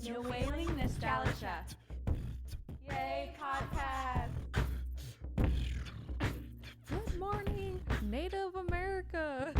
New Whaling Nostalgia. Yay, podcast! Good morning, Native America.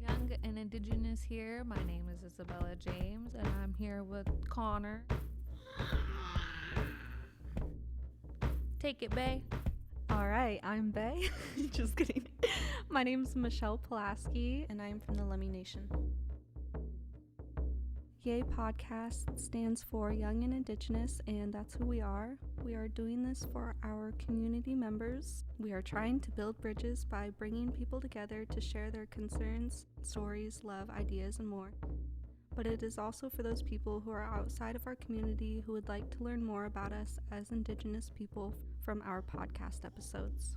Young and Indigenous here. My name is Isabella James, and I'm here with Connor. Take it, Bae. All right, I'm Bae. Just kidding. My name's Michelle Polasky, and I'm from the Lemmy Nation. Yay Podcast stands for Young and Indigenous, and that's who we are. We are doing this for our community members. We are trying to build bridges by bringing people together to share their concerns, stories, love, ideas, and more. But it is also for those people who are outside of our community who would like to learn more about us as Indigenous people from our podcast episodes.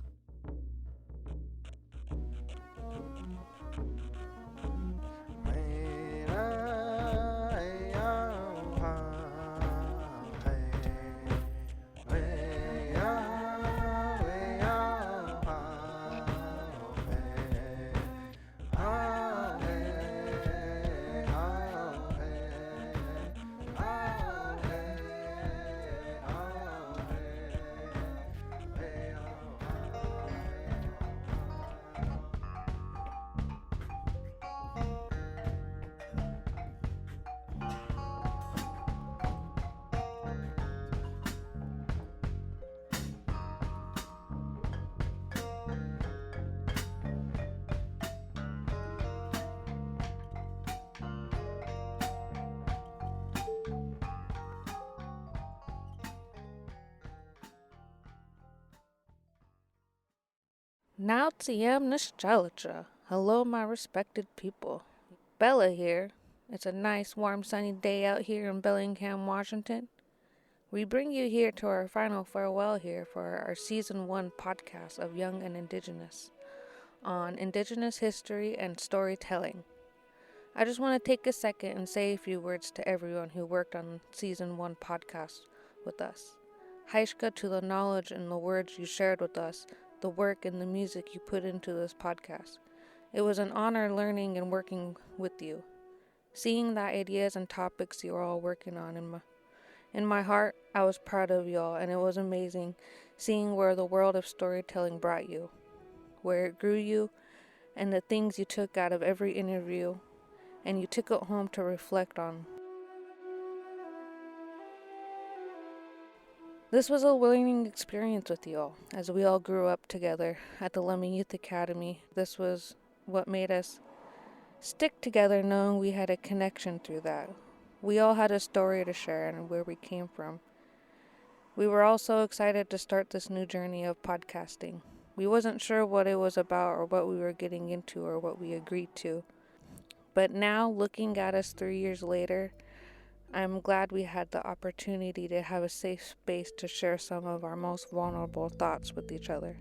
Now TM Nostalgia. Hello, my respected people. Bella here. It's a nice, warm, sunny day out here in Bellingham, Washington. We bring you here to our final farewell here for our Season 1 podcast of Young and Indigenous on Indigenous history and storytelling. I just want to take a second and say a few words to everyone who worked on Season 1 podcast with us. Hy'shqe to the knowledge and the words you shared with us, the work and the music you put into this podcast. It was an honor learning and working with you. Seeing the ideas and topics you were all working on in my heart, I was proud of y'all, and it was amazing seeing where the world of storytelling brought you, where it grew you, and the things you took out of every interview, and you took it home to reflect on. This was a learning experience with you all, as we all grew up together at the Lemmy Youth Academy. This was what made us stick together, knowing we had a connection through that. We all had a story to share and where we came from. We were all so excited to start this new journey of podcasting. We wasn't sure what it was about or what we were getting into or what we agreed to. But now, looking at us 3 years later, I'm glad we had the opportunity to have a safe space to share some of our most vulnerable thoughts with each other.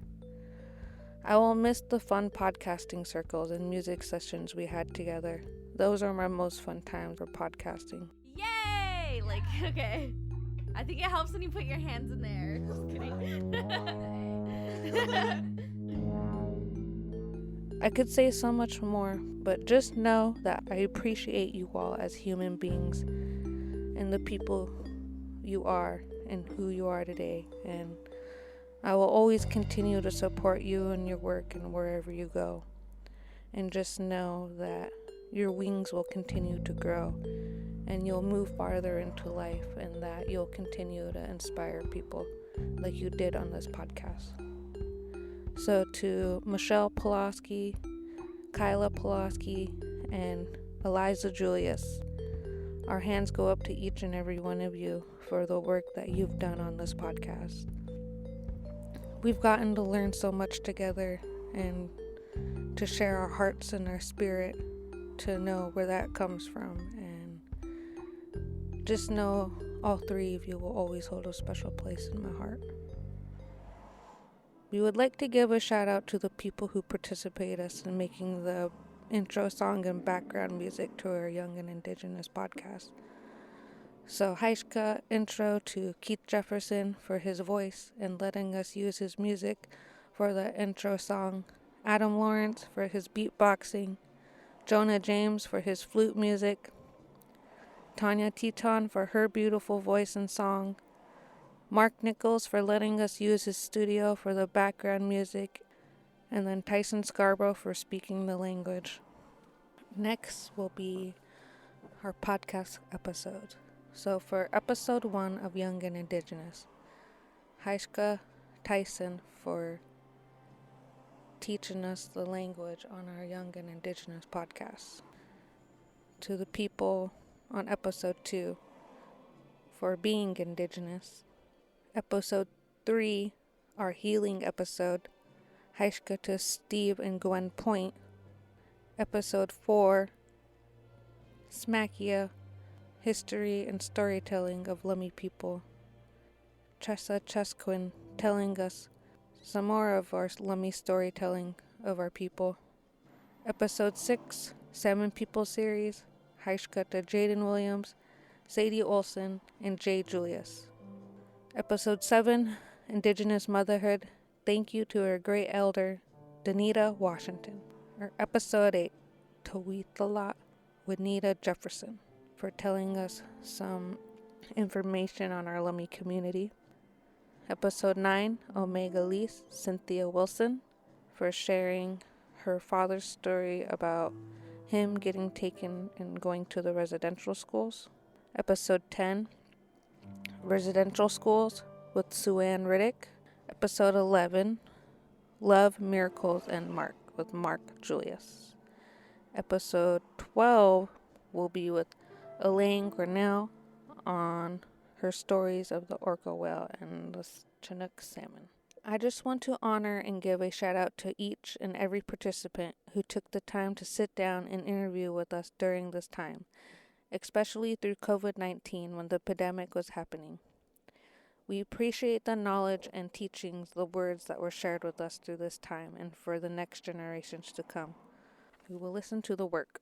I will miss the fun podcasting circles and music sessions we had together. Those are my most fun times for podcasting. Yay! Like, okay. I think it helps when you put your hands in there. Just kidding. I could say so much more, but just know that I appreciate you all as human beings and the people you are and who you are today, and I will always continue to support you and your work and wherever you go. And just know that your wings will continue to grow and you'll move farther into life, and that you'll continue to inspire people like you did on this podcast. So to Michelle Polasky, Kyla Polasky, and Eliza Julius, our hands go up to each and every one of you for the work that you've done on this podcast. We've gotten to learn so much together and to share our hearts and our spirit, to know where that comes from, and just know all three of you will always hold a special place in my heart. We would like to give a shout out to the people who participate us in making the intro song and background music to our Young and Indigenous podcast. So Hy'shqe intro to Keith Jefferson for his voice and letting us use his music for the intro song. Adam Lawrence for his beatboxing. Jonah James for his flute music. Tanya Teton for her beautiful voice and song, Mark Nichols for letting us use his studio for the background music, and then Tyson Scarborough for speaking the language. Next will be our podcast episode. So for episode 1 of Young and Indigenous, Hy'shqe Tyson for teaching us the language on our Young and Indigenous podcast. To the people on episode 2 for being Indigenous. Episode 3, our healing episode, Hy'shqe to Steve and Gwen Point. Episode 4, Smakia, history and storytelling of Lummi people. Chessa Chesquin telling us some more of our Lummi storytelling of our people. Episode 6, Salmon People series, Hy'shqe to Jaden Williams, Sadie Olson, and Jay Julius. Episode 7, Indigenous Motherhood, thank you to our great elder, Danita Washington. Or episode 8, Tawithala Juanita Jefferson, for telling us some information on our Lummi community. Episode 9, Omega Lise Cynthia Wilson, for sharing her father's story about him getting taken and going to the residential schools. Episode 10, Residential Schools with Suanne Riddick. Episode 11, Love, Miracles, and Mark with Mark Julius. Episode 12 will be with Elaine Grinnell on her stories of the orca whale and the Chinook salmon. I just want to honor and give a shout out to each and every participant who took the time to sit down and interview with us during this time, especially through COVID-19 when the pandemic was happening. We appreciate the knowledge and teachings, the words that were shared with us through this time and for the next generations to come. We will listen to the work.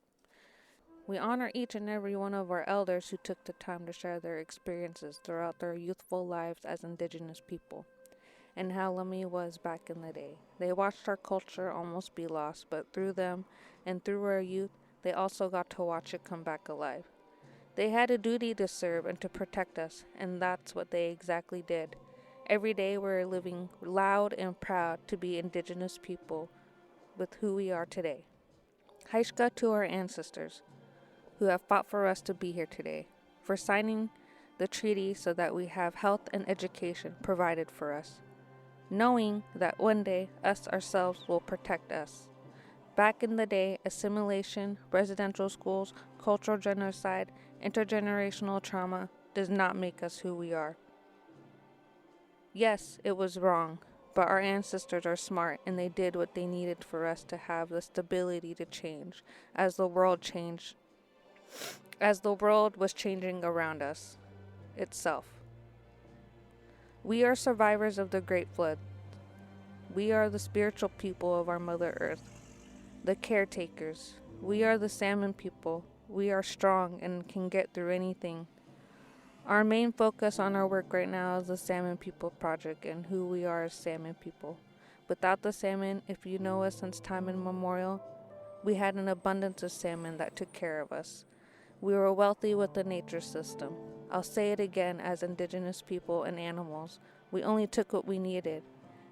We honor each and every one of our elders who took the time to share their experiences throughout their youthful lives as Indigenous people, and how Lummi was back in the day. They watched our culture almost be lost, but through them and through our youth, they also got to watch it come back alive. They had a duty to serve and to protect us, and that's what they exactly did. Every day we're living loud and proud to be Indigenous people with who we are today. Hy'shqe to our ancestors who have fought for us to be here today, for signing the treaty so that we have health and education provided for us, knowing that one day us ourselves will protect us. Back in the day, assimilation, residential schools, cultural genocide, intergenerational trauma does not make us who we are. Yes, it was wrong, but our ancestors are smart and they did what they needed for us to have the stability to change as the world changed, as the world was changing around us itself. We are survivors of the Great Flood. We are the spiritual people of our Mother Earth, the caretakers. We are the salmon people. We are strong and can get through anything. Our main focus on our work right now is the Salmon People Project and who we are as salmon people. Without the salmon, if you know us since time immemorial, we had an abundance of salmon that took care of us. We were wealthy with the nature system. I'll say it again, as Indigenous people and animals, we only took what we needed.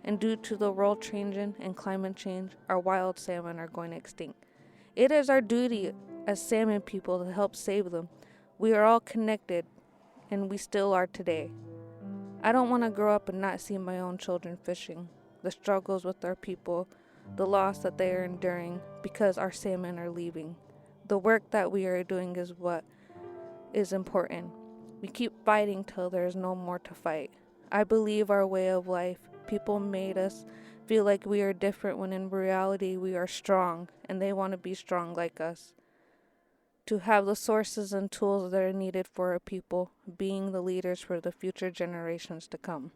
And due to the world changing and climate change, our wild salmon are going extinct. It is our duty as salmon people to help save them. We are all connected, and we still are today. I don't want to grow up and not see my own children fishing, the struggles with our people, the loss that they are enduring because our salmon are leaving. The work that we are doing is what is important. We keep fighting till there is no more to fight. I believe our way of life, people made us feel like we are different when in reality we are strong and they want to be strong like us. To have the sources and tools that are needed for our people, being the leaders for the future generations to come.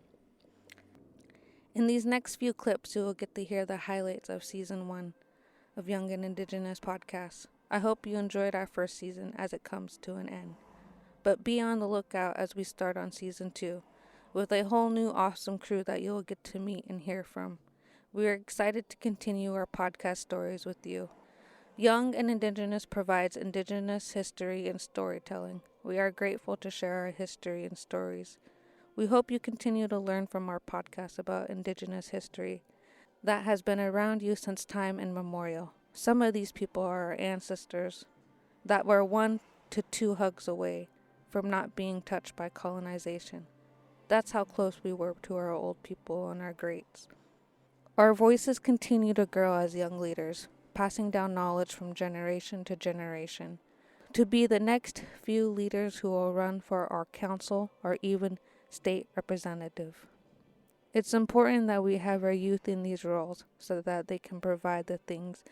In these next few clips, you will get to hear the highlights of Season 1 of Young and Indigenous podcasts. I hope you enjoyed our first season as it comes to an end. But be on the lookout as we start on Season 2, with a whole new awesome crew that you'll get to meet and hear from. We are excited to continue our podcast stories with you. Young and Indigenous provides Indigenous history and storytelling, We are grateful to share our history and stories. We hope you continue to learn from our podcast about Indigenous history that has been around you since time immemorial. Some of these people are our ancestors that were 1 to 2 hugs away from not being touched by colonization. That's how close we were to our old people and our greats. Our voices continue to grow as young leaders, passing down knowledge from generation to generation, to be the next few leaders who will run for our council or even state representative. It's important that we have our youth in these roles so that they can provide the things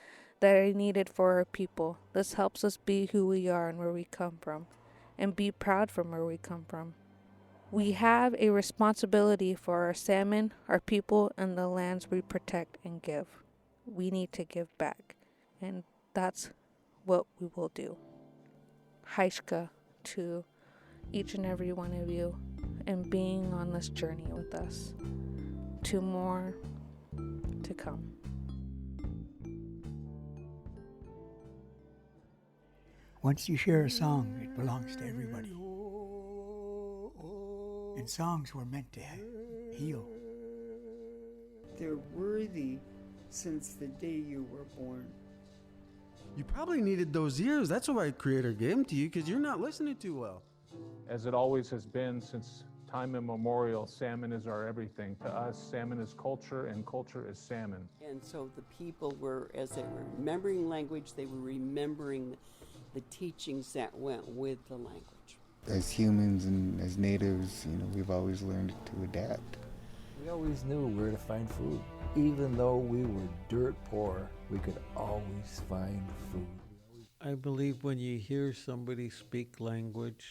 that are needed for our people. This helps us be who we are and where we come from, and be proud from where we come from. We have a responsibility for our salmon, our people, and the lands we protect and give. We need to give back, and that's what we will do. Hy'shqe to each and every one of you, and being on this journey with us, to more to come. Once you share a song, it belongs to everybody. And songs were meant to heal. They're worthy since the day you were born. You probably needed those ears. That's why Creator gave them to you, because you're not listening too well. As it always has been since time immemorial, salmon is our everything. To us, salmon is culture, and culture is salmon. And so the people were, as they were remembering language, they were remembering the teachings that went with the language. As humans and as natives, we've always learned to adapt. We always knew where to find food. Even though we were dirt poor, we could always find food. I believe when you hear somebody speak language,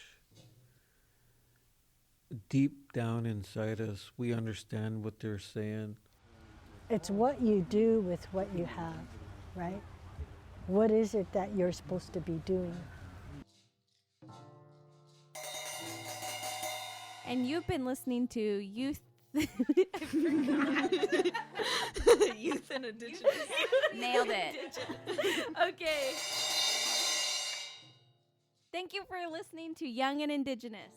deep down inside us, we understand what they're saying. It's what you do with what you have, right? What is it that you're supposed to be doing? And you've been listening to Youth. I forgot. Youth and Indigenous. Nailed it. Okay. Thank you for listening to Young and Indigenous.